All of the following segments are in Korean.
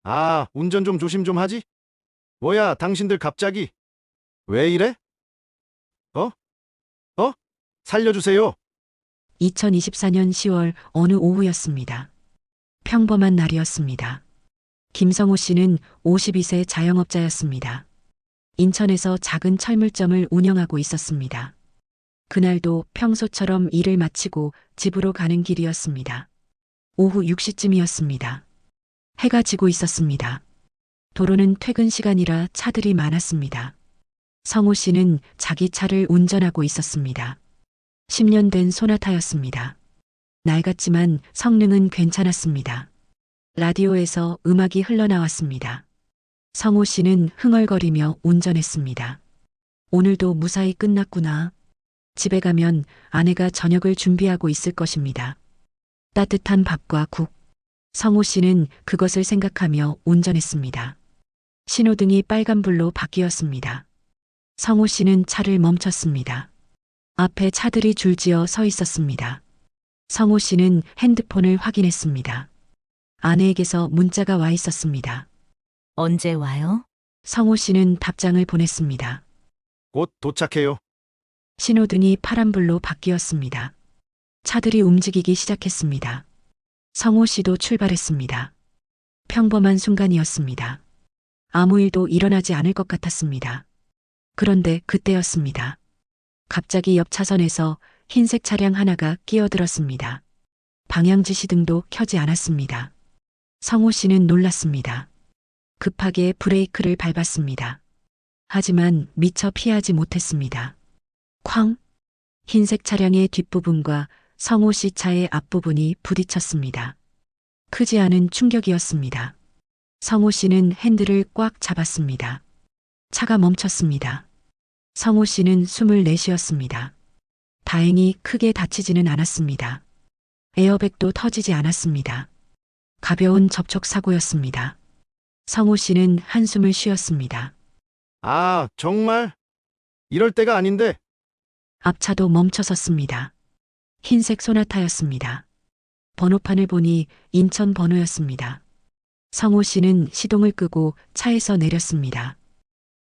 아, 운전 좀 조심 좀 하지? 뭐야, 당신들 갑자기. 왜 이래? 어? 어? 살려주세요. 2024년 10월 어느 오후였습니다. 평범한 날이었습니다. 김성호 씨는 52세 자영업자였습니다. 인천에서 작은 철물점을 운영하고 있었습니다. 그날도 평소처럼 일을 마치고 집으로 가는 길이었습니다. 오후 6시쯤이었습니다. 해가 지고 있었습니다. 도로는 퇴근 시간이라 차들이 많았습니다. 성호 씨는 자기 차를 운전하고 있었습니다. 10년 된 소나타였습니다. 낡았지만 성능은 괜찮았습니다. 라디오에서 음악이 흘러나왔습니다. 성호 씨는 흥얼거리며 운전했습니다. 오늘도 무사히 끝났구나. 집에 가면 아내가 저녁을 준비하고 있을 것입니다. 따뜻한 밥과 국. 성호 씨는 그것을 생각하며 운전했습니다. 신호등이 빨간불로 바뀌었습니다. 성호 씨는 차를 멈췄습니다. 앞에 차들이 줄지어 서 있었습니다. 성호 씨는 핸드폰을 확인했습니다. 아내에게서 문자가 와 있었습니다. 언제 와요? 성호 씨는 답장을 보냈습니다. 곧 도착해요. 신호등이 파란불로 바뀌었습니다. 차들이 움직이기 시작했습니다. 성호 씨도 출발했습니다. 평범한 순간이었습니다. 아무 일도 일어나지 않을 것 같았습니다. 그런데 그때였습니다. 갑자기 옆 차선에서 흰색 차량 하나가 끼어들었습니다. 방향 지시등도 켜지 않았습니다. 성호 씨는 놀랐습니다. 급하게 브레이크를 밟았습니다. 하지만 미처 피하지 못했습니다. 쾅! 흰색 차량의 뒷부분과 성호 씨 차의 앞부분이 부딪혔습니다. 크지 않은 충격이었습니다. 성호 씨는 핸들을 꽉 잡았습니다. 차가 멈췄습니다. 성호 씨는 숨을 내쉬었습니다. 다행히 크게 다치지는 않았습니다. 에어백도 터지지 않았습니다. 가벼운 접촉 사고였습니다. 성호 씨는 한숨을 쉬었습니다. 아, 정말? 이럴 때가 아닌데. 앞차도 멈춰섰습니다. 흰색 소나타였습니다. 번호판을 보니 인천 번호였습니다. 성호 씨는 시동을 끄고 차에서 내렸습니다.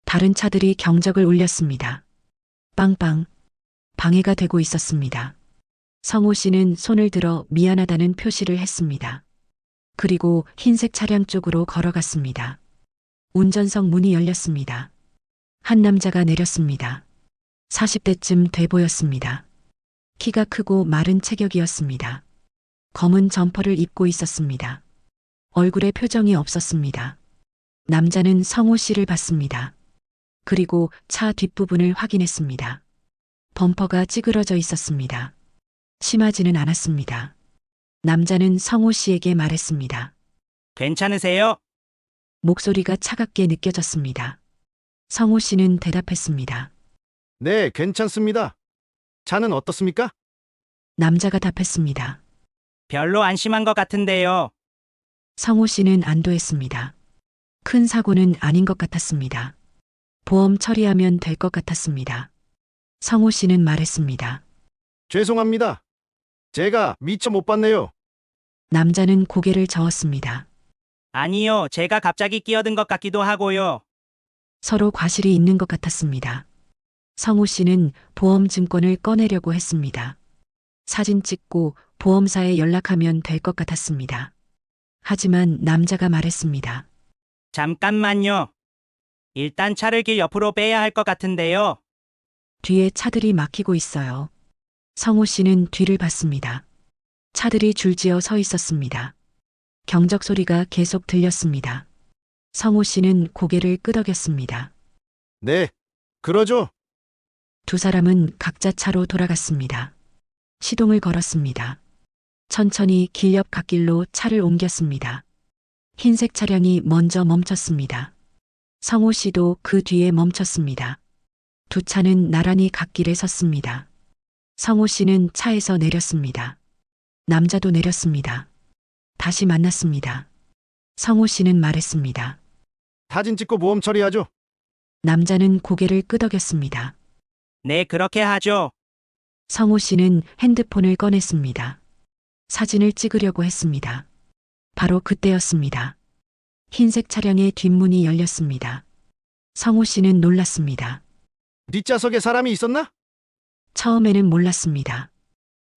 다른 차들이 경적을 울렸습니다. 빵빵. 방해가 되고 있었습니다. 성호 씨는 손을 들어 미안하다는 표시를 했습니다. 그리고 흰색 차량 쪽으로 걸어갔습니다. 운전석 문이 열렸습니다. 한 남자가 내렸습니다. 40대쯤 돼 보였습니다. 키가 크고 마른 체격이었습니다. 검은 점퍼를 입고 있었습니다. 얼굴에 표정이 없었습니다. 남자는 성호 씨를 봤습니다. 그리고 차 뒷부분을 확인했습니다. 범퍼가 찌그러져 있었습니다. 심하지는 않았습니다. 남자는 성호 씨에게 말했습니다. 괜찮으세요? 목소리가 차갑게 느껴졌습니다. 성호 씨는 대답했습니다. 네, 괜찮습니다. 차는 어떻습니까? 남자가 답했습니다. 별로 안 심한 것 같은데요. 성호 씨는 안도했습니다. 큰 사고는 아닌 것 같았습니다. 보험 처리하면 될 것 같았습니다. 성호 씨는 말했습니다. 죄송합니다. 제가 미처 못 봤네요. 남자는 고개를 저었습니다. 아니요, 제가 갑자기 끼어든 것 같기도 하고요. 서로 과실이 있는 것 같았습니다. 성호 씨는 보험증권을 꺼내려고 했습니다. 사진 찍고 보험사에 연락하면 될 것 같았습니다. 하지만 남자가 말했습니다. 잠깐만요. 일단 차를 길 옆으로 빼야 할 것 같은데요. 뒤에 차들이 막히고 있어요. 성호 씨는 뒤를 봤습니다. 차들이 줄지어 서 있었습니다. 경적 소리가 계속 들렸습니다. 성호 씨는 고개를 끄덕였습니다. 네, 그러죠. 두 사람은 각자 차로 돌아갔습니다. 시동을 걸었습니다. 천천히 길 옆 갓길로 차를 옮겼습니다. 흰색 차량이 먼저 멈췄습니다. 성호 씨도 그 뒤에 멈췄습니다. 두 차는 나란히 갓길에 섰습니다. 성호 씨는 차에서 내렸습니다. 남자도 내렸습니다. 다시 만났습니다. 성호 씨는 말했습니다. 사진 찍고 보험 처리하죠. 남자는 고개를 끄덕였습니다. 네, 그렇게 하죠. 성호 씨는 핸드폰을 꺼냈습니다. 사진을 찍으려고 했습니다. 바로 그때였습니다. 흰색 차량의 뒷문이 열렸습니다. 성호 씨는 놀랐습니다. 뒷좌석에 사람이 있었나? 처음에는 몰랐습니다.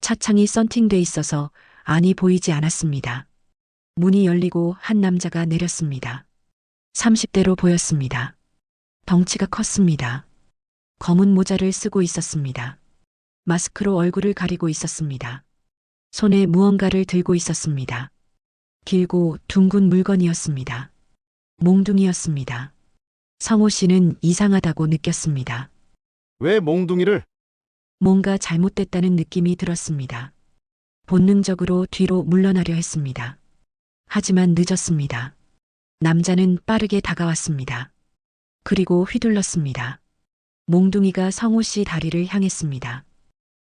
차창이 썬팅돼 있어서 안이 보이지 않았습니다. 문이 열리고 한 남자가 내렸습니다. 30대로 보였습니다. 덩치가 컸습니다. 검은 모자를 쓰고 있었습니다. 마스크로 얼굴을 가리고 있었습니다. 손에 무언가를 들고 있었습니다. 길고 둥근 물건이었습니다. 몽둥이였습니다. 성호 씨는 이상하다고 느꼈습니다. 왜 몽둥이를? 뭔가 잘못됐다는 느낌이 들었습니다. 본능적으로 뒤로 물러나려 했습니다. 하지만 늦었습니다. 남자는 빠르게 다가왔습니다. 그리고 휘둘렀습니다. 몽둥이가 성호 씨 다리를 향했습니다.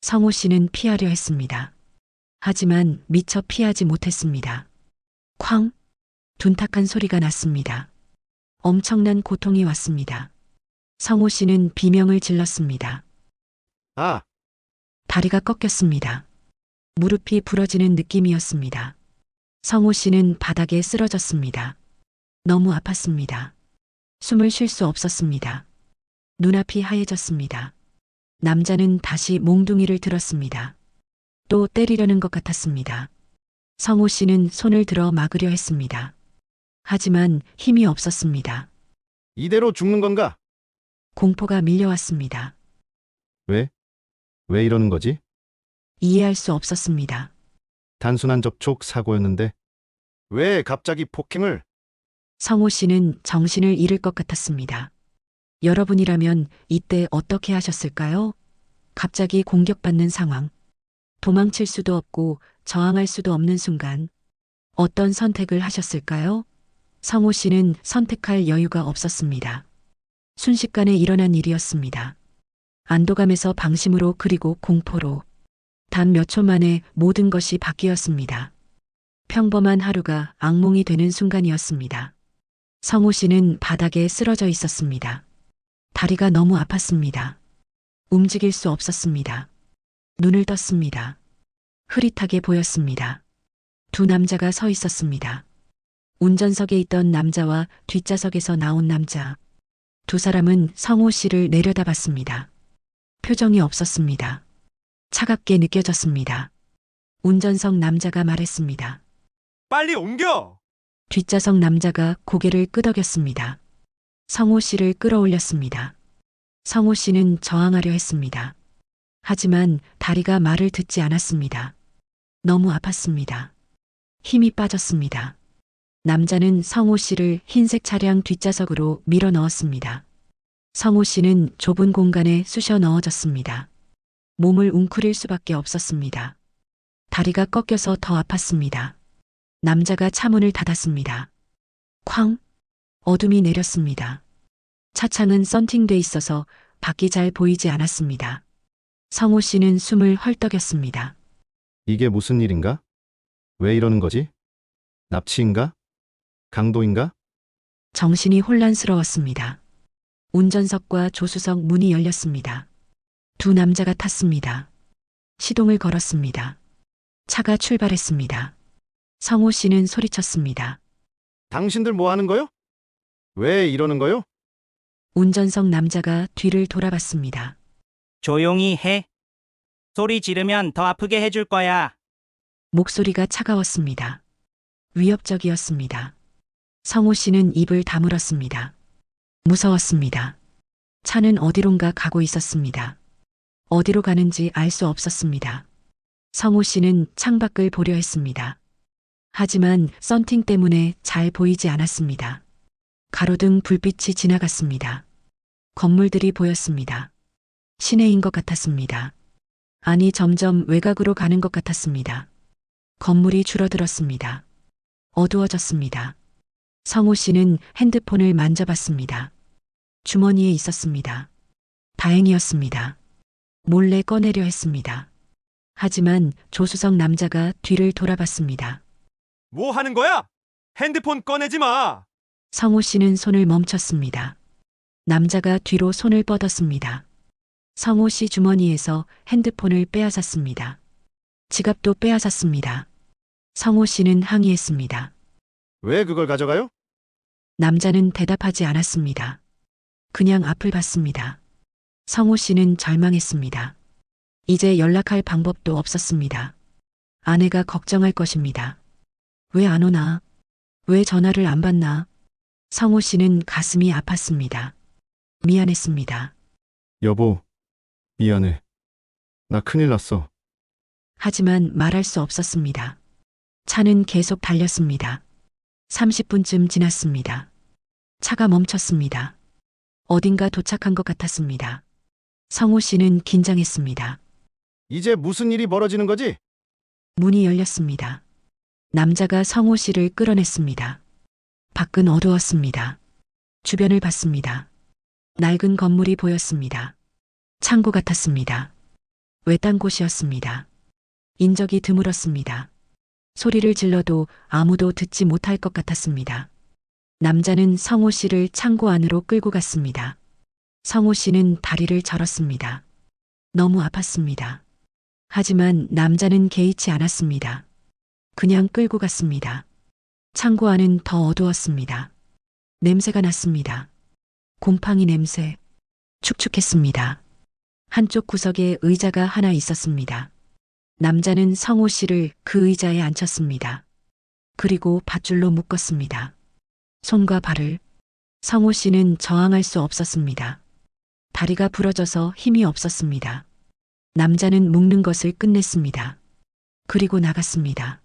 성호 씨는 피하려 했습니다. 하지만 미처 피하지 못했습니다. 쾅! 둔탁한 소리가 났습니다. 엄청난 고통이 왔습니다. 성호 씨는 비명을 질렀습니다. 아, 다리가 꺾였습니다. 무릎이 부러지는 느낌이었습니다. 성호 씨는 바닥에 쓰러졌습니다. 너무 아팠습니다. 숨을 쉴 수 없었습니다. 눈앞이 하얘졌습니다. 남자는 다시 몽둥이를 들었습니다. 또 때리려는 것 같았습니다. 성호 씨는 손을 들어 막으려 했습니다. 하지만 힘이 없었습니다. 이대로 죽는 건가? 공포가 밀려왔습니다. 왜? 왜 이러는 거지? 이해할 수 없었습니다. 단순한 접촉 사고였는데. 왜 갑자기 폭행을? 성호 씨는 정신을 잃을 것 같았습니다. 여러분이라면 이때 어떻게 하셨을까요? 갑자기 공격받는 상황. 도망칠 수도 없고 저항할 수도 없는 순간. 어떤 선택을 하셨을까요? 성호 씨는 선택할 여유가 없었습니다. 순식간에 일어난 일이었습니다. 안도감에서 방심으로 그리고 공포로. 단 몇 초 만에 모든 것이 바뀌었습니다. 평범한 하루가 악몽이 되는 순간이었습니다. 성호 씨는 바닥에 쓰러져 있었습니다. 다리가 너무 아팠습니다. 움직일 수 없었습니다. 눈을 떴습니다. 흐릿하게 보였습니다. 두 남자가 서 있었습니다. 운전석에 있던 남자와 뒷좌석에서 나온 남자. 두 사람은 성호 씨를 내려다봤습니다. 표정이 없었습니다. 차갑게 느껴졌습니다. 운전석 남자가 말했습니다. 빨리 옮겨! 뒷좌석 남자가 고개를 끄덕였습니다. 성호 씨를 끌어올렸습니다. 성호 씨는 저항하려 했습니다. 하지만 다리가 말을 듣지 않았습니다. 너무 아팠습니다. 힘이 빠졌습니다. 남자는 성호 씨를 흰색 차량 뒷좌석으로 밀어 넣었습니다. 성호 씨는 좁은 공간에 쑤셔 넣어졌습니다. 몸을 웅크릴 수밖에 없었습니다. 다리가 꺾여서 더 아팠습니다. 남자가 차문을 닫았습니다. 쾅! 어둠이 내렸습니다. 차창은 썬팅돼 있어서 밖이 잘 보이지 않았습니다. 성호 씨는 숨을 헐떡였습니다. 이게 무슨 일인가? 왜 이러는 거지? 납치인가? 강도인가? 정신이 혼란스러웠습니다. 운전석과 조수석 문이 열렸습니다. 두 남자가 탔습니다. 시동을 걸었습니다. 차가 출발했습니다. 성호 씨는 소리쳤습니다. 당신들 뭐 하는 거요? 왜 이러는 거요? 운전석 남자가 뒤를 돌아봤습니다. 조용히 해. 소리 지르면 더 아프게 해줄 거야. 목소리가 차가웠습니다. 위협적이었습니다. 성호 씨는 입을 다물었습니다. 무서웠습니다. 차는 어디론가 가고 있었습니다. 어디로 가는지 알 수 없었습니다. 성호 씨는 창밖을 보려 했습니다. 하지만 썬팅 때문에 잘 보이지 않았습니다. 가로등 불빛이 지나갔습니다. 건물들이 보였습니다. 시내인 것 같았습니다. 아니, 점점 외곽으로 가는 것 같았습니다. 건물이 줄어들었습니다. 어두워졌습니다. 성호 씨는 핸드폰을 만져봤습니다. 주머니에 있었습니다. 다행이었습니다. 몰래 꺼내려 했습니다. 하지만 조수석 남자가 뒤를 돌아봤습니다. 뭐 하는 거야? 핸드폰 꺼내지 마! 성호 씨는 손을 멈췄습니다. 남자가 뒤로 손을 뻗었습니다. 성호 씨 주머니에서 핸드폰을 빼앗았습니다. 지갑도 빼앗았습니다. 성호 씨는 항의했습니다. 왜 그걸 가져가요? 남자는 대답하지 않았습니다. 그냥 앞을 봤습니다. 성호 씨는 절망했습니다. 이제 연락할 방법도 없었습니다. 아내가 걱정할 것입니다. 왜 안 오나? 왜 전화를 안 받나? 성호 씨는 가슴이 아팠습니다. 미안했습니다. 여보, 미안해. 나 큰일 났어. 하지만 말할 수 없었습니다. 차는 계속 달렸습니다. 30분쯤 지났습니다. 차가 멈췄습니다. 어딘가 도착한 것 같았습니다. 성호 씨는 긴장했습니다. 이제 무슨 일이 벌어지는 거지? 문이 열렸습니다. 남자가 성호 씨를 끌어냈습니다. 밖은 어두웠습니다. 주변을 봤습니다. 낡은 건물이 보였습니다. 창고 같았습니다. 외딴 곳이었습니다. 인적이 드물었습니다. 소리를 질러도 아무도 듣지 못할 것 같았습니다. 남자는 성호 씨를 창고 안으로 끌고 갔습니다. 성호 씨는 다리를 절었습니다. 너무 아팠습니다. 하지만 남자는 개의치 않았습니다. 그냥 끌고 갔습니다. 창고 안은 더 어두웠습니다. 냄새가 났습니다. 곰팡이 냄새. 축축했습니다. 한쪽 구석에 의자가 하나 있었습니다. 남자는 성호 씨를 그 의자에 앉혔습니다. 그리고 밧줄로 묶었습니다. 손과 발을. 성호 씨는 저항할 수 없었습니다. 다리가 부러져서 힘이 없었습니다. 남자는 묶는 것을 끝냈습니다. 그리고 나갔습니다.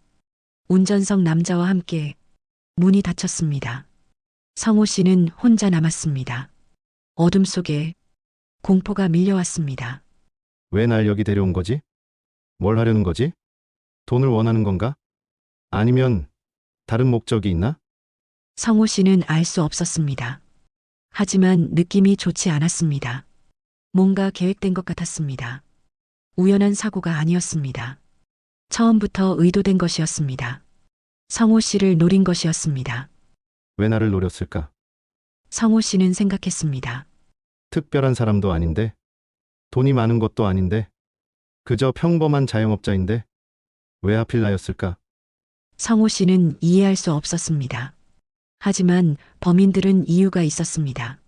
운전석 남자와 함께 문이 닫혔습니다. 성호 씨는 혼자 남았습니다. 어둠 속에 공포가 밀려왔습니다. 왜 날 여기 데려온 거지? 뭘 하려는 거지? 돈을 원하는 건가? 아니면 다른 목적이 있나? 성호 씨는 알 수 없었습니다. 하지만 느낌이 좋지 않았습니다. 뭔가 계획된 것 같았습니다. 우연한 사고가 아니었습니다. 처음부터 의도된 것이었습니다. 성호 씨를 노린 것이었습니다. 왜 나를 노렸을까? 성호 씨는 생각했습니다. 특별한 사람도 아닌데, 돈이 많은 것도 아닌데, 그저 평범한 자영업자인데, 왜 하필 나였을까? 성호 씨는 이해할 수 없었습니다. 하지만 범인들은 이유가 있었습니다.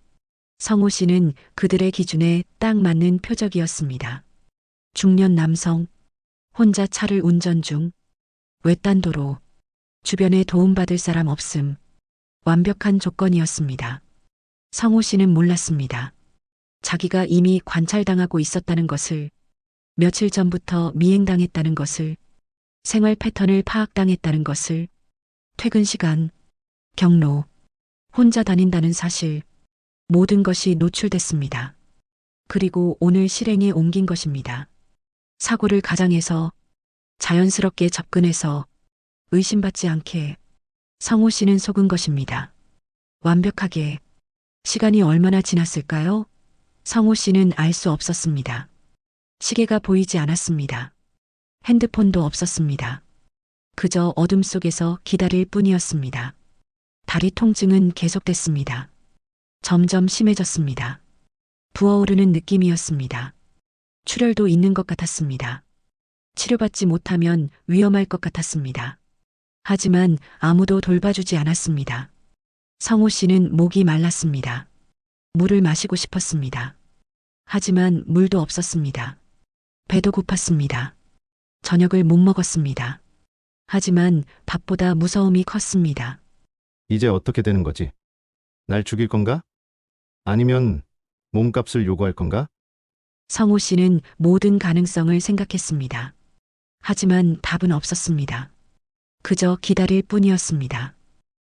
성호 씨는 그들의 기준에 딱 맞는 표적이었습니다. 중년 남성, 혼자 차를 운전 중, 외딴 도로, 주변에 도움받을 사람 없음, 완벽한 조건이었습니다. 성호 씨는 몰랐습니다. 자기가 이미 관찰당하고 있었다는 것을, 며칠 전부터 미행당했다는 것을, 생활 패턴을 파악당했다는 것을, 퇴근 시간, 경로, 혼자 다닌다는 사실, 모든 것이 노출됐습니다. 그리고 오늘 실행에 옮긴 것입니다. 사고를 가장해서 자연스럽게 접근해서 의심받지 않게 성호 씨는 속은 것입니다. 완벽하게. 시간이 얼마나 지났을까요? 성호 씨는 알 수 없었습니다. 시계가 보이지 않았습니다. 핸드폰도 없었습니다. 그저 어둠 속에서 기다릴 뿐이었습니다. 다리 통증은 계속됐습니다. 점점 심해졌습니다. 부어오르는 느낌이었습니다. 출혈도 있는 것 같았습니다. 치료받지 못하면 위험할 것 같았습니다. 하지만 아무도 돌봐주지 않았습니다. 성호 씨는 목이 말랐습니다. 물을 마시고 싶었습니다. 하지만 물도 없었습니다. 배도 고팠습니다. 저녁을 못 먹었습니다. 하지만 밥보다 무서움이 컸습니다. 이제 어떻게 되는 거지? 날 죽일 건가? 아니면 몸값을 요구할 건가? 성호 씨는 모든 가능성을 생각했습니다. 하지만 답은 없었습니다. 그저 기다릴 뿐이었습니다.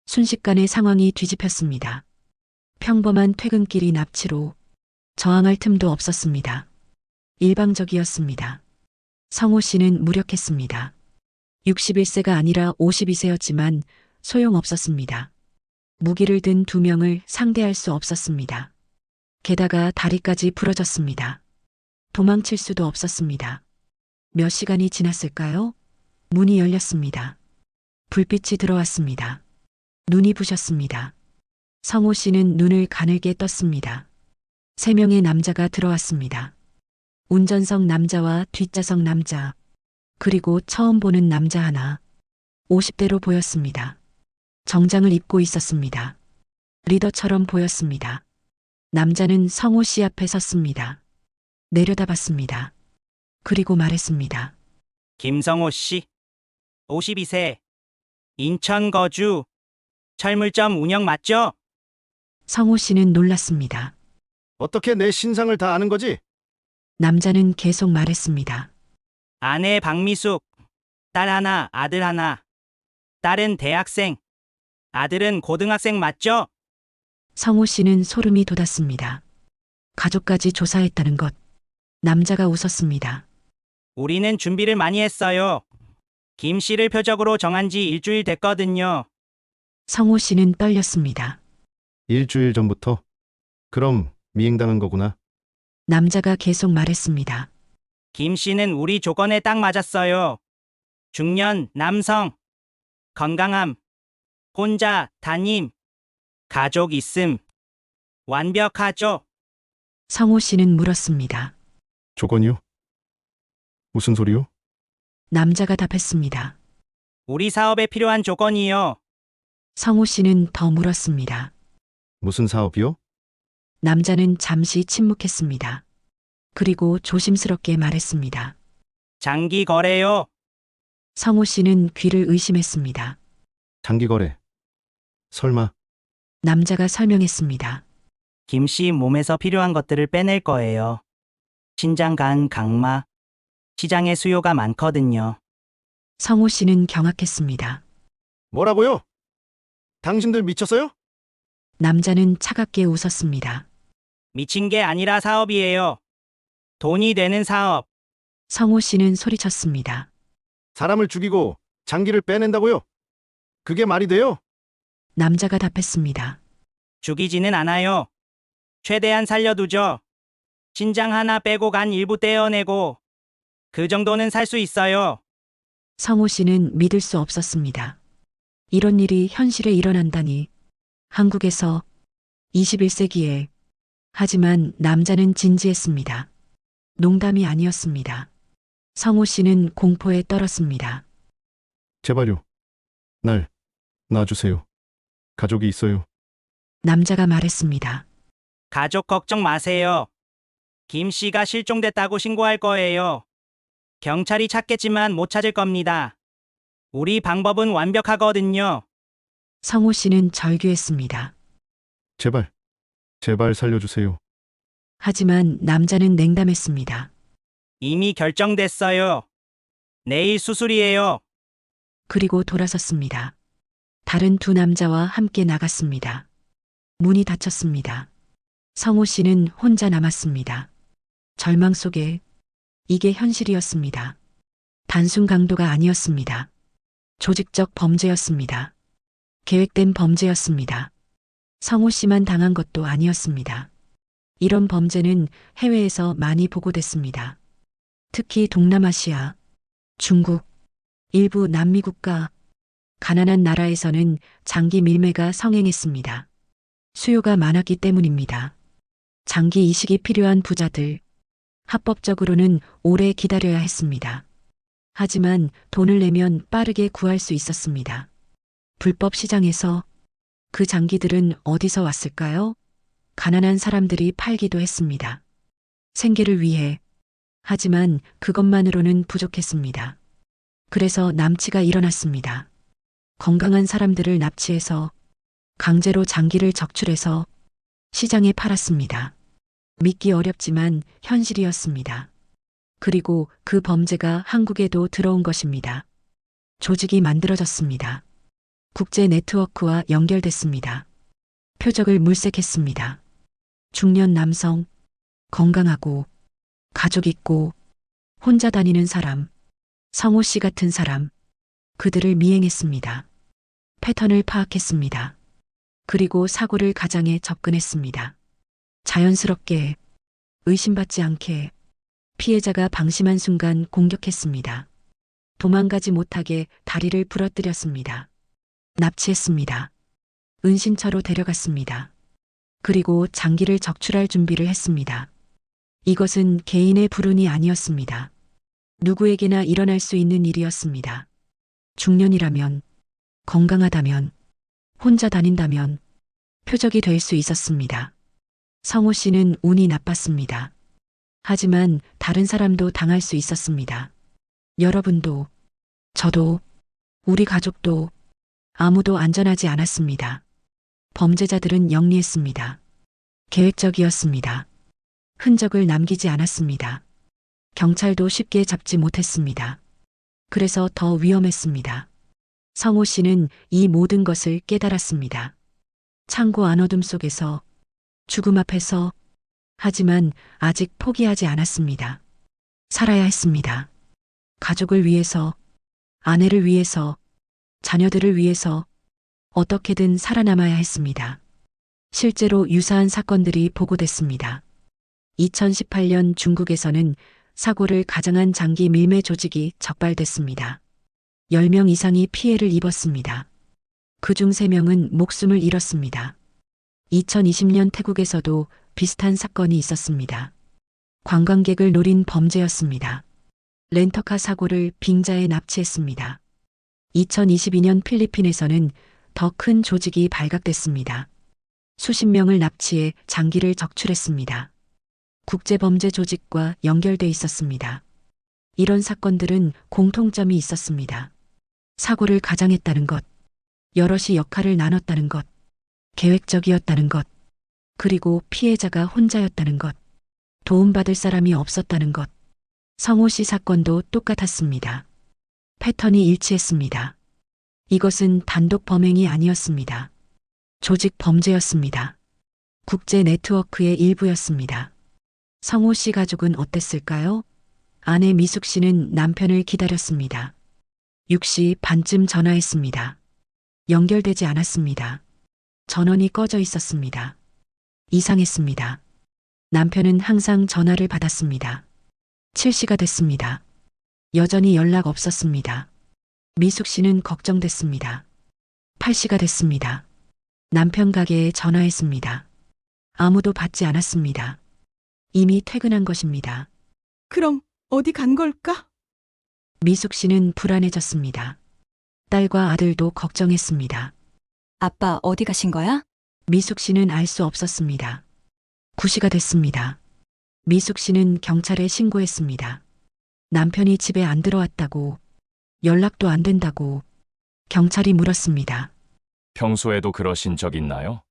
순식간에 상황이 뒤집혔습니다. 평범한 퇴근길이 납치로 저항할 틈도 없었습니다. 일방적이었습니다. 성호 씨는 무력했습니다. 61세가 아니라 52세였지만 소용없었습니다. 무기를 든 두 명을 상대할 수 없었습니다. 게다가 다리까지 부러졌습니다. 도망칠 수도 없었습니다. 몇 시간이 지났을까요? 문이 열렸습니다. 불빛이 들어왔습니다. 눈이 부셨습니다. 성호 씨는 눈을 가늘게 떴습니다. 3명의 남자가 들어왔습니다. 운전석 남자와 뒷좌석 남자, 그리고 처음 보는 남자 하나. 50대로 보였습니다. 정장을 입고 있었습니다. 리더처럼 보였습니다. 남자는 성호 씨 앞에 섰습니다. 내려다봤습니다. 그리고 말했습니다. 김성호 씨, 52세, 인천 거주, 철물점 운영 맞죠? 성호 씨는 놀랐습니다. 어떻게 내 신상을 다 아는 거지? 남자는 계속 말했습니다. 아내 박미숙, 딸 하나, 아들 하나. 딸은 대학생, 아들은 고등학생 맞죠? 성호 씨는 소름이 돋았습니다. 가족까지 조사했다는 것. 남자가 웃었습니다. 우리는 준비를 많이 했어요. 김 씨를 표적으로 정한 지 일주일 됐거든요. 성호 씨는 떨렸습니다. 일주일 전부터? 그럼 미행당한 거구나. 남자가 계속 말했습니다. 김 씨는 우리 조건에 딱 맞았어요. 중년, 남성, 건강함, 혼자, 담임, 가족 있음. 완벽하죠? 성호 씨는 물었습니다. 조건이요? 무슨 소리요? 남자가 답했습니다. 우리 사업에 필요한 조건이요. 성호 씨는 더 물었습니다. 무슨 사업이요? 남자는 잠시 침묵했습니다. 그리고 조심스럽게 말했습니다. 장기 거래요. 성호 씨는 귀를 의심했습니다. 장기 거래. 설마 남자가 설명했습니다. 김 씨 몸에서 필요한 것들을 빼낼 거예요. 신장, 간, 각막. 시장에 수요가 많거든요. 성호 씨는 경악했습니다. 뭐라고요? 당신들 미쳤어요? 남자는 차갑게 웃었습니다. 미친 게 아니라 사업이에요. 돈이 되는 사업. 성호 씨는 소리쳤습니다. 사람을 죽이고 장기를 빼낸다고요? 그게 말이 돼요? 남자가 답했습니다. 죽이지는 않아요. 최대한 살려두죠. 신장 하나 빼고 간 일부 떼어내고. 그 정도는 살 수 있어요. 성호 씨는 믿을 수 없었습니다. 이런 일이 현실에 일어난다니. 한국에서 21세기에. 하지만 남자는 진지했습니다. 농담이 아니었습니다. 성호 씨는 공포에 떨었습니다. 제발요. 날 놔주세요. 가족이 있어요. 남자가 말했습니다. 가족 걱정 마세요. 김 씨가 실종됐다고 신고할 거예요. 경찰이 찾겠지만 못 찾을 겁니다. 우리 방법은 완벽하거든요. 성호 씨는 절규했습니다. 제발. 제발 살려주세요. 하지만 남자는 냉담했습니다. 이미 결정됐어요. 내일 수술이에요. 그리고 돌아섰습니다. 다른 두 남자와 함께 나갔습니다. 문이 닫혔습니다. 성호 씨는 혼자 남았습니다. 절망 속에 이게 현실이었습니다. 단순 강도가 아니었습니다. 조직적 범죄였습니다. 계획된 범죄였습니다. 성호 씨만 당한 것도 아니었습니다. 이런 범죄는 해외에서 많이 보고됐습니다. 특히 동남아시아, 중국, 일부 남미 국가, 가난한 나라에서는 장기 밀매가 성행했습니다. 수요가 많았기 때문입니다. 장기 이식이 필요한 부자들, 합법적으로는 오래 기다려야 했습니다. 하지만 돈을 내면 빠르게 구할 수 있었습니다. 불법 시장에서 그 장기들은 어디서 왔을까요? 가난한 사람들이 팔기도 했습니다. 생계를 위해. 하지만 그것만으로는 부족했습니다. 그래서 남치가 일어났습니다. 건강한 사람들을 납치해서 강제로 장기를 적출해서 시장에 팔았습니다. 믿기 어렵지만 현실이었습니다. 그리고 그 범죄가 한국에도 들어온 것입니다. 조직이 만들어졌습니다. 국제 네트워크와 연결됐습니다. 표적을 물색했습니다. 중년 남성, 건강하고, 가족 있고, 혼자 다니는 사람, 성호 씨 같은 사람, 그들을 미행했습니다. 패턴을 파악했습니다. 그리고 사고를 가장에 접근했습니다. 자연스럽게, 의심받지 않게, 피해자가 방심한 순간 공격했습니다. 도망가지 못하게 다리를 부러뜨렸습니다. 납치했습니다. 은신처로 데려갔습니다. 그리고 장기를 적출할 준비를 했습니다. 이것은 개인의 불운이 아니었습니다. 누구에게나 일어날 수 있는 일이었습니다. 중년이라면, 건강하다면, 혼자 다닌다면, 표적이 될 수 있었습니다. 성호 씨는 운이 나빴습니다. 하지만 다른 사람도 당할 수 있었습니다. 여러분도, 저도, 우리 가족도 아무도 안전하지 않았습니다. 범죄자들은 영리했습니다. 계획적이었습니다. 흔적을 남기지 않았습니다. 경찰도 쉽게 잡지 못했습니다. 그래서 더 위험했습니다. 성호 씨는 이 모든 것을 깨달았습니다. 창고 안어둠 속에서, 죽음 앞에서, 하지만 아직 포기하지 않았습니다. 살아야 했습니다. 가족을 위해서, 아내를 위해서, 자녀들을 위해서 어떻게든 살아남아야 했습니다. 실제로 유사한 사건들이 보고됐습니다. 2018년 중국에서는 사고를 가장한 장기 밀매 조직이 적발됐습니다. 10명 이상이 피해를 입었습니다. 그중 3명은 목숨을 잃었습니다. 2020년 태국에서도 비슷한 사건이 있었습니다. 관광객을 노린 범죄였습니다. 렌터카 사고를 빙자에 납치했습니다. 2022년 필리핀에서는 더 큰 조직이 발각됐습니다. 수십 명을 납치해 장기를 적출했습니다. 국제범죄 조직과 연결돼 있었습니다. 이런 사건들은 공통점이 있었습니다. 사고를 가장했다는 것, 여럿이 역할을 나눴다는 것, 계획적이었다는 것, 그리고 피해자가 혼자였다는 것, 도움받을 사람이 없었다는 것. 성호 씨 사건도 똑같았습니다. 패턴이 일치했습니다. 이것은 단독 범행이 아니었습니다. 조직 범죄였습니다. 국제 네트워크의 일부였습니다. 성호 씨 가족은 어땠을까요? 아내 미숙 씨는 남편을 기다렸습니다. 6시 반쯤 전화했습니다. 연결되지 않았습니다. 전원이 꺼져 있었습니다. 이상했습니다. 남편은 항상 전화를 받았습니다. 7시가 됐습니다. 여전히 연락 없었습니다. 미숙 씨는 걱정됐습니다. 8시가 됐습니다. 남편 가게에 전화했습니다. 아무도 받지 않았습니다. 이미 퇴근한 것입니다. 그럼 어디 간 걸까? 미숙 씨는 불안해졌습니다. 딸과 아들도 걱정했습니다. 아빠 어디 가신 거야? 미숙 씨는 알 수 없었습니다. 9시가 됐습니다. 미숙 씨는 경찰에 신고했습니다. 남편이 집에 안 들어왔다고, 연락도 안 된다고 경찰이 물었습니다. 평소에도 그러신 적 있나요?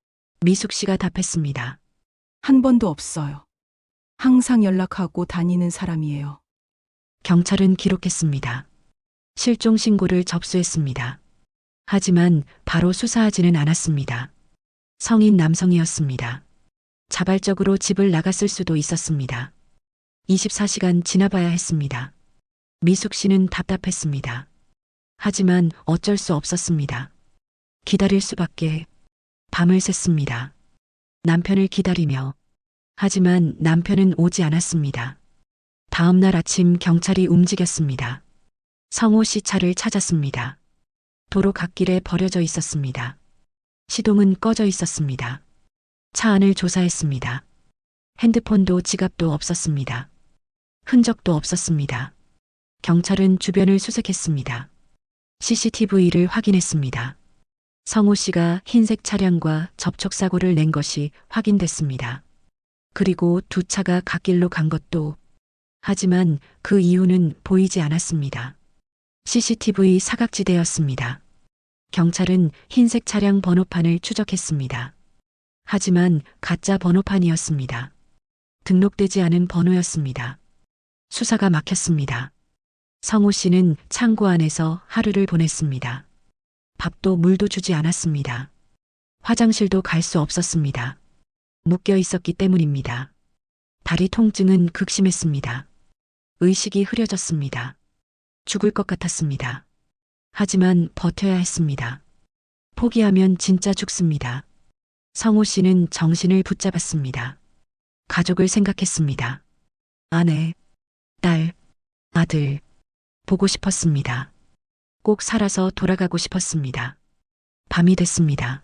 미숙 씨가 답했습니다. 한 번도 없어요. 항상 연락하고 다니는 사람이에요. 경찰은 기록했습니다. 실종 신고를 접수했습니다. 하지만 바로 수사하지는 않았습니다. 성인 남성이었습니다. 자발적으로 집을 나갔을 수도 있었습니다. 24시간 지나봐야 했습니다. 미숙 씨는 답답했습니다. 하지만 어쩔 수 없었습니다. 기다릴 수밖에. 밤을 샜습니다. 남편을 기다리며. 하지만 남편은 오지 않았습니다. 다음 날 아침 경찰이 움직였습니다. 성호 씨 차를 찾았습니다. 도로 갓길에 버려져 있었습니다. 시동은 꺼져 있었습니다. 차 안을 조사했습니다. 핸드폰도 지갑도 없었습니다. 흔적도 없었습니다. 경찰은 주변을 수색했습니다. CCTV를 확인했습니다. 성호 씨가 흰색 차량과 접촉사고를 낸 것이 확인됐습니다. 그리고 두 차가 갓길로 간 것도. 하지만 그 이유는 보이지 않았습니다. CCTV 사각지대였습니다. 경찰은 흰색 차량 번호판을 추적했습니다. 하지만 가짜 번호판이었습니다. 등록되지 않은 번호였습니다. 수사가 막혔습니다. 성호 씨는 창고 안에서 하루를 보냈습니다. 밥도 물도 주지 않았습니다. 화장실도 갈 수 없었습니다. 묶여 있었기 때문입니다. 다리 통증은 극심했습니다. 의식이 흐려졌습니다. 죽을 것 같았습니다. 하지만 버텨야 했습니다. 포기하면 진짜 죽습니다. 성호 씨는 정신을 붙잡았습니다. 가족을 생각했습니다. 아내, 딸, 아들, 보고 싶었습니다. 꼭 살아서 돌아가고 싶었습니다. 밤이 됐습니다.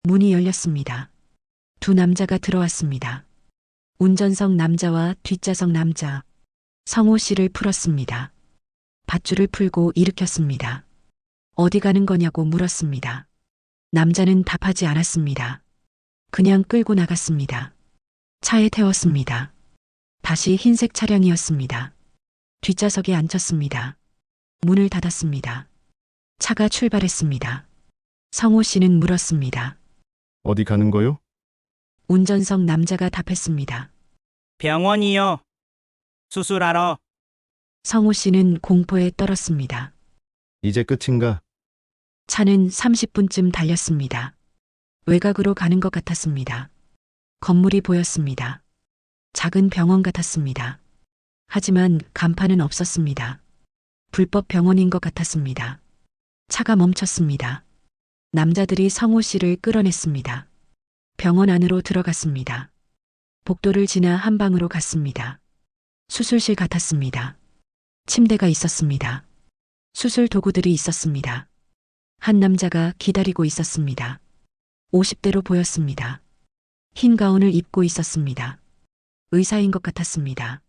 문이 열렸습니다. 두 남자가 들어왔습니다. 운전석 남자와 뒷좌석 남자. 성호 씨를 풀었습니다. 밧줄을 풀고 일으켰습니다. 어디 가는 거냐고 물었습니다. 남자는 답하지 않았습니다. 그냥 끌고 나갔습니다. 차에 태웠습니다. 다시 흰색 차량이었습니다. 뒷좌석에 앉혔습니다. 문을 닫았습니다. 차가 출발했습니다. 성호 씨는 물었습니다. 어디 가는 거요? 운전석 남자가 답했습니다. 병원이요. 수술하러. 성호 씨는 공포에 떨었습니다. 이제 끝인가? 차는 30분쯤 달렸습니다. 외곽으로 가는 것 같았습니다. 건물이 보였습니다. 작은 병원 같았습니다. 하지만 간판은 없었습니다. 불법 병원인 것 같았습니다. 차가 멈췄습니다. 남자들이 성호 씨를 끌어냈습니다. 병원 안으로 들어갔습니다. 복도를 지나 한 방으로 갔습니다. 수술실 같았습니다. 침대가 있었습니다. 수술 도구들이 있었습니다. 한 남자가 기다리고 있었습니다. 50대로 보였습니다. 흰 가운을 입고 있었습니다. 의사인 것 같았습니다.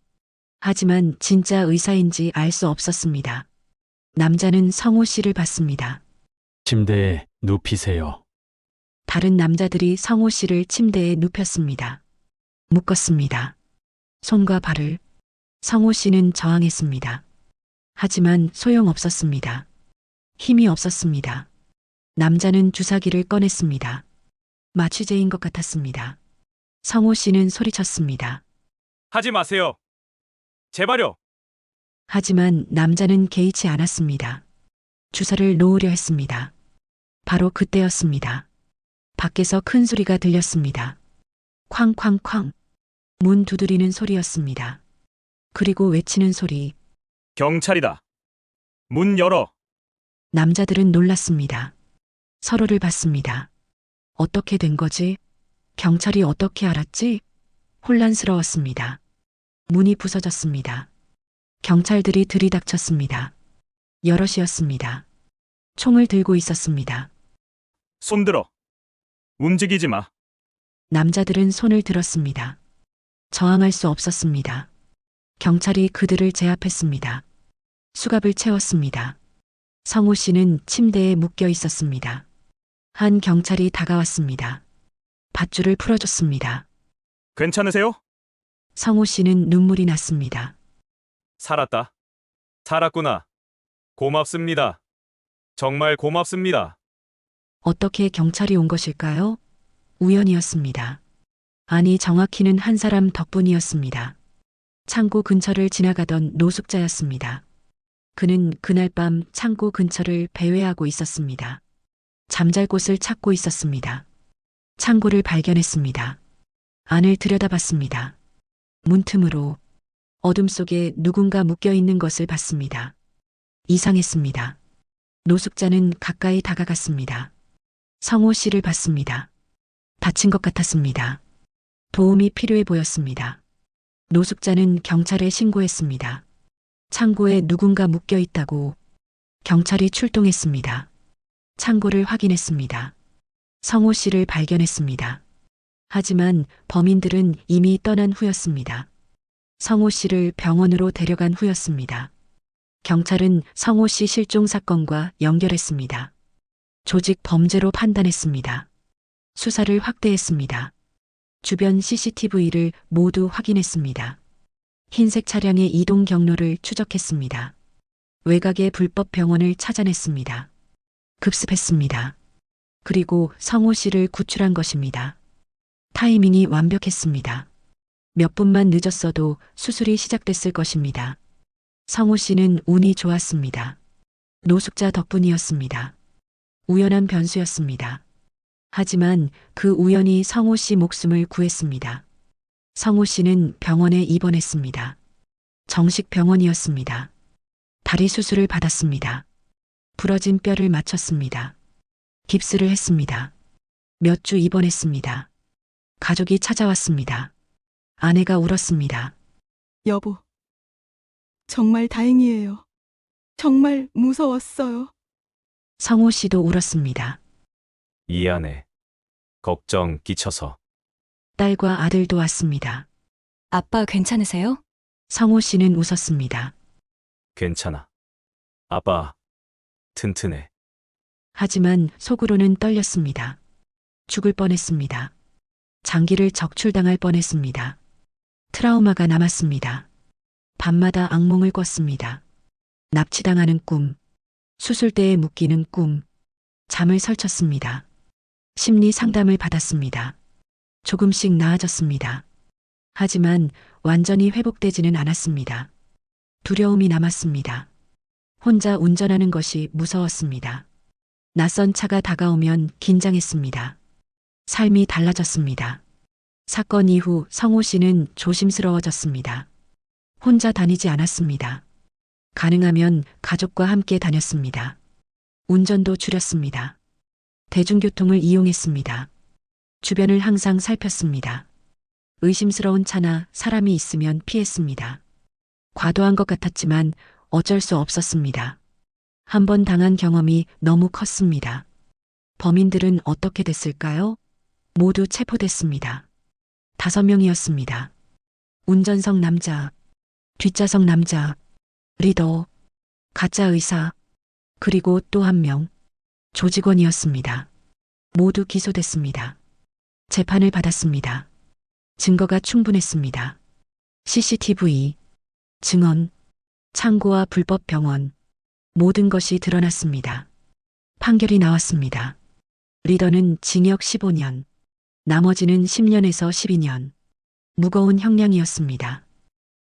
하지만 진짜 의사인지 알 수 없었습니다. 남자는 성호 씨를 봤습니다. 침대에 눕히세요. 다른 남자들이 성호 씨를 침대에 눕혔습니다. 묶었습니다. 손과 발을. 성호 씨는 저항했습니다. 하지만 소용없었습니다. 힘이 없었습니다. 남자는 주사기를 꺼냈습니다. 마취제인 것 같았습니다. 성호 씨는 소리쳤습니다. 하지 마세요. 제발요. 하지만 남자는 개의치 않았습니다. 주사를 놓으려 했습니다. 바로 그때였습니다. 밖에서 큰 소리가 들렸습니다. 쾅쾅쾅. 문 두드리는 소리였습니다. 그리고 외치는 소리. 경찰이다. 문 열어. 남자들은 놀랐습니다. 서로를 봤습니다. 어떻게 된 거지? 경찰이 어떻게 알았지? 혼란스러웠습니다. 문이 부서졌습니다. 경찰들이 들이닥쳤습니다. 여럿이었습니다. 총을 들고 있었습니다. 손들어. 움직이지 마. 남자들은 손을 들었습니다. 저항할 수 없었습니다. 경찰이 그들을 제압했습니다. 수갑을 채웠습니다. 성호 씨는 침대에 묶여 있었습니다. 한 경찰이 다가왔습니다. 밧줄을 풀어줬습니다. 괜찮으세요? 성호 씨는 눈물이 났습니다. 살았다. 살았구나. 고맙습니다. 정말 고맙습니다. 어떻게 경찰이 온 것일까요? 우연이었습니다. 아니, 정확히는 한 사람 덕분이었습니다. 창고 근처를 지나가던 노숙자였습니다. 그는 그날 밤 창고 근처를 배회하고 있었습니다. 잠잘 곳을 찾고 있었습니다. 창고를 발견했습니다. 안을 들여다봤습니다. 문틈으로 어둠 속에 누군가 묶여 있는 것을 봤습니다. 이상했습니다. 노숙자는 가까이 다가갔습니다. 성호 씨를 봤습니다. 다친 것 같았습니다. 도움이 필요해 보였습니다. 노숙자는 경찰에 신고했습니다. 창고에 누군가 묶여 있다고. 경찰이 출동했습니다. 창고를 확인했습니다. 성호 씨를 발견했습니다. 하지만 범인들은 이미 떠난 후였습니다. 성호 씨를 병원으로 데려간 후였습니다. 경찰은 성호 씨 실종 사건과 연결했습니다. 조직 범죄로 판단했습니다. 수사를 확대했습니다. 주변 CCTV를 모두 확인했습니다. 흰색 차량의 이동 경로를 추적했습니다. 외곽의 불법 병원을 찾아냈습니다. 급습했습니다. 그리고 성호 씨를 구출한 것입니다. 타이밍이 완벽했습니다. 몇 분만 늦었어도 수술이 시작됐을 것입니다. 성호 씨는 운이 좋았습니다. 노숙자 덕분이었습니다. 우연한 변수였습니다. 하지만 그 우연이 성호 씨 목숨을 구했습니다. 성호 씨는 병원에 입원했습니다. 정식 병원이었습니다. 다리 수술을 받았습니다. 부러진 뼈를 맞췄습니다. 깁스를 했습니다. 몇 주 입원했습니다. 가족이 찾아왔습니다. 아내가 울었습니다. 여보, 정말 다행이에요. 정말 무서웠어요. 성호 씨도 울었습니다. 미안해. 걱정 끼쳐서. 딸과 아들도 왔습니다. 아빠 괜찮으세요? 성호 씨는 웃었습니다. 괜찮아. 아빠, 튼튼해. 하지만 속으로는 떨렸습니다. 죽을 뻔했습니다. 장기를 적출당할 뻔했습니다. 트라우마가 남았습니다. 밤마다 악몽을 꿨습니다. 납치당하는 꿈, 수술대에 묶이는 꿈, 잠을 설쳤습니다. 심리 상담을 받았습니다. 조금씩 나아졌습니다. 하지만 완전히 회복되지는 않았습니다. 두려움이 남았습니다. 혼자 운전하는 것이 무서웠습니다. 낯선 차가 다가오면 긴장했습니다. 삶이 달라졌습니다. 사건 이후 성호 씨는 조심스러워졌습니다. 혼자 다니지 않았습니다. 가능하면 가족과 함께 다녔습니다. 운전도 줄였습니다. 대중교통을 이용했습니다. 주변을 항상 살폈습니다. 의심스러운 차나 사람이 있으면 피했습니다. 과도한 것 같았지만 어쩔 수 없었습니다. 한 번 당한 경험이 너무 컸습니다. 범인들은 어떻게 됐을까요? 모두 체포됐습니다. 5명이었습니다. 운전석 남자, 뒷좌석 남자, 리더, 가짜 의사, 그리고 또 한 명, 조직원이었습니다. 모두 기소됐습니다. 재판을 받았습니다. 증거가 충분했습니다. CCTV, 증언, 창고와 불법 병원, 모든 것이 드러났습니다. 판결이 나왔습니다. 리더는 징역 15년, 나머지는 10년에서 12년. 무거운 형량이었습니다.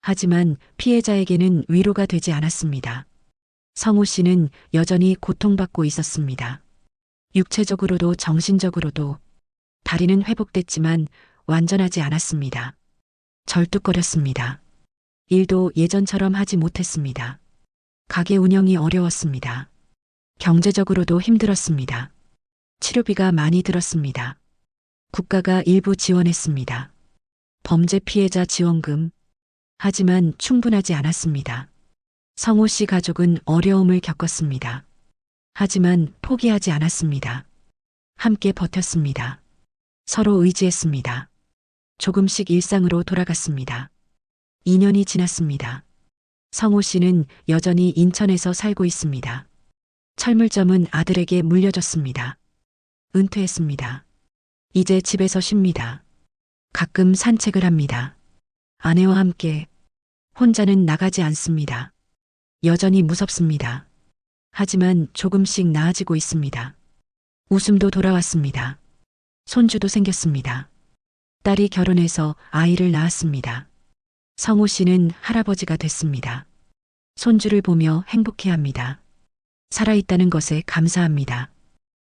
하지만 피해자에게는 위로가 되지 않았습니다. 성호 씨는 여전히 고통받고 있었습니다. 육체적으로도 정신적으로도. 다리는 회복됐지만 완전하지 않았습니다. 절뚝거렸습니다. 일도 예전처럼 하지 못했습니다. 가게 운영이 어려웠습니다. 경제적으로도 힘들었습니다. 치료비가 많이 들었습니다. 국가가 일부 지원했습니다. 범죄 피해자 지원금. 하지만 충분하지 않았습니다. 성호 씨 가족은 어려움을 겪었습니다. 하지만 포기하지 않았습니다. 함께 버텼습니다. 서로 의지했습니다. 조금씩 일상으로 돌아갔습니다. 2년이 지났습니다. 성호 씨는 여전히 인천에서 살고 있습니다. 철물점은 아들에게 물려줬습니다. 은퇴했습니다. 이제 집에서 쉽니다. 가끔 산책을 합니다. 아내와 함께. 혼자는 나가지 않습니다. 여전히 무섭습니다. 하지만 조금씩 나아지고 있습니다. 웃음도 돌아왔습니다. 손주도 생겼습니다. 딸이 결혼해서 아이를 낳았습니다. 성호 씨는 할아버지가 됐습니다. 손주를 보며 행복해합니다. 살아있다는 것에 감사합니다.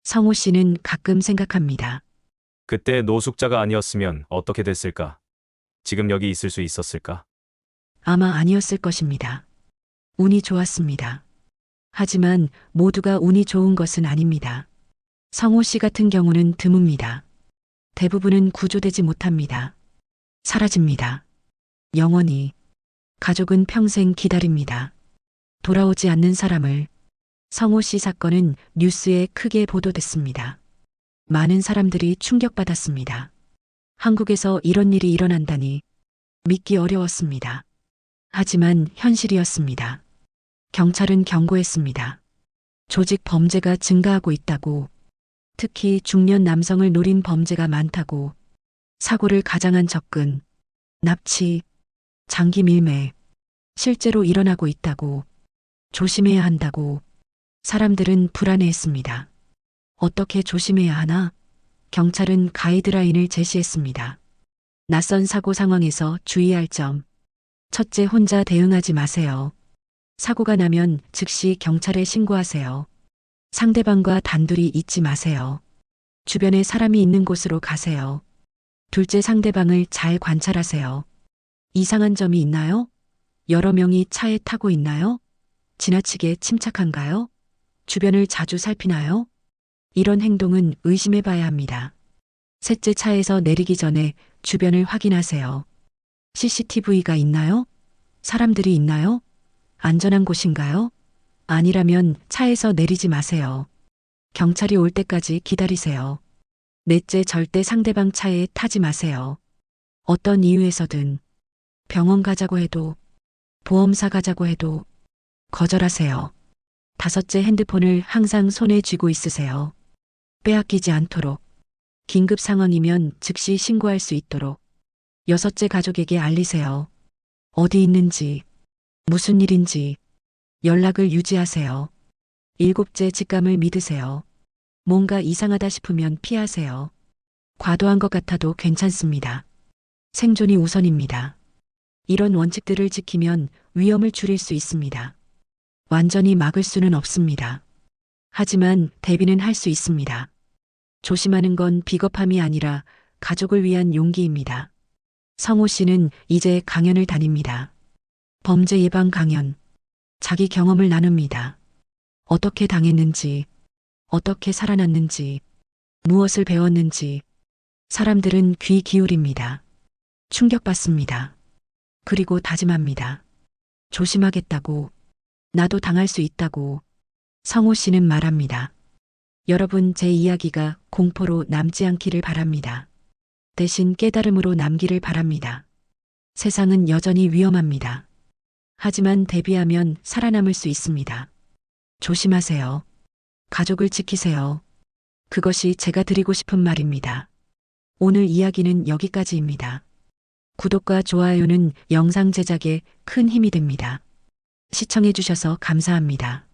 성호 씨는 가끔 생각합니다. 그때 노숙자가 아니었으면 어떻게 됐을까? 지금 여기 있을 수 있었을까? 아마 아니었을 것입니다. 운이 좋았습니다. 하지만 모두가 운이 좋은 것은 아닙니다. 성호 씨 같은 경우는 드뭅니다. 대부분은 구조되지 못합니다. 사라집니다. 영원히. 가족은 평생 기다립니다. 돌아오지 않는 사람을. 성호 씨 사건은 뉴스에 크게 보도됐습니다. 많은 사람들이 충격받았습니다. 한국에서 이런 일이 일어난다니 믿기 어려웠습니다. 하지만 현실이었습니다. 경찰은 경고했습니다. 조직 범죄가 증가하고 있다고. 특히 중년 남성을 노린 범죄가 많다고. 사고를 가장한 접근, 납치, 장기 밀매, 실제로 일어나고 있다고. 조심해야 한다고. 사람들은 불안해했습니다. 어떻게 조심해야 하나? 경찰은 가이드라인을 제시했습니다. 낯선 사고 상황에서 주의할 점. 첫째, 혼자 대응하지 마세요. 사고가 나면 즉시 경찰에 신고하세요. 상대방과 단둘이 있지 마세요. 주변에 사람이 있는 곳으로 가세요. 둘째, 상대방을 잘 관찰하세요. 이상한 점이 있나요? 여러 명이 차에 타고 있나요? 지나치게 침착한가요? 주변을 자주 살피나요? 이런 행동은 의심해 봐야 합니다. 셋째, 차에서 내리기 전에 주변을 확인하세요. CCTV가 있나요? 사람들이 있나요? 안전한 곳인가요? 아니라면 차에서 내리지 마세요. 경찰이 올 때까지 기다리세요. 넷째, 절대 상대방 차에 타지 마세요. 어떤 이유에서든. 병원 가자고 해도, 보험사 가자고 해도 거절하세요. 다섯째, 핸드폰을 항상 손에 쥐고 있으세요. 빼앗기지 않도록. 긴급 상황이면 즉시 신고할 수 있도록. 여섯째 가족에게 알리세요. 어디 있는지, 무슨 일인지 연락을 유지하세요. 일곱째 직감을 믿으세요. 뭔가 이상하다 싶으면 피하세요. 과도한 것 같아도 괜찮습니다. 생존이 우선입니다. 이런 원칙들을 지키면 위험을 줄일 수 있습니다. 완전히 막을 수는 없습니다. 하지만 대비는 할 수 있습니다. 조심하는 건 비겁함이 아니라 가족을 위한 용기입니다. 성호 씨는 이제 강연을 다닙니다. 범죄 예방 강연. 자기 경험을 나눕니다. 어떻게 당했는지, 어떻게 살아났는지, 무엇을 배웠는지. 사람들은 귀 기울입니다. 충격받습니다. 그리고 다짐합니다. 조심하겠다고, 나도 당할 수 있다고. 성호 씨는 말합니다. 여러분, 제 이야기가 공포로 남지 않기를 바랍니다. 대신 깨달음으로 남기를 바랍니다. 세상은 여전히 위험합니다. 하지만 대비하면 살아남을 수 있습니다. 조심하세요. 가족을 지키세요. 그것이 제가 드리고 싶은 말입니다. 오늘 이야기는 여기까지입니다. 구독과 좋아요는 영상 제작에 큰 힘이 됩니다. 시청해주셔서 감사합니다.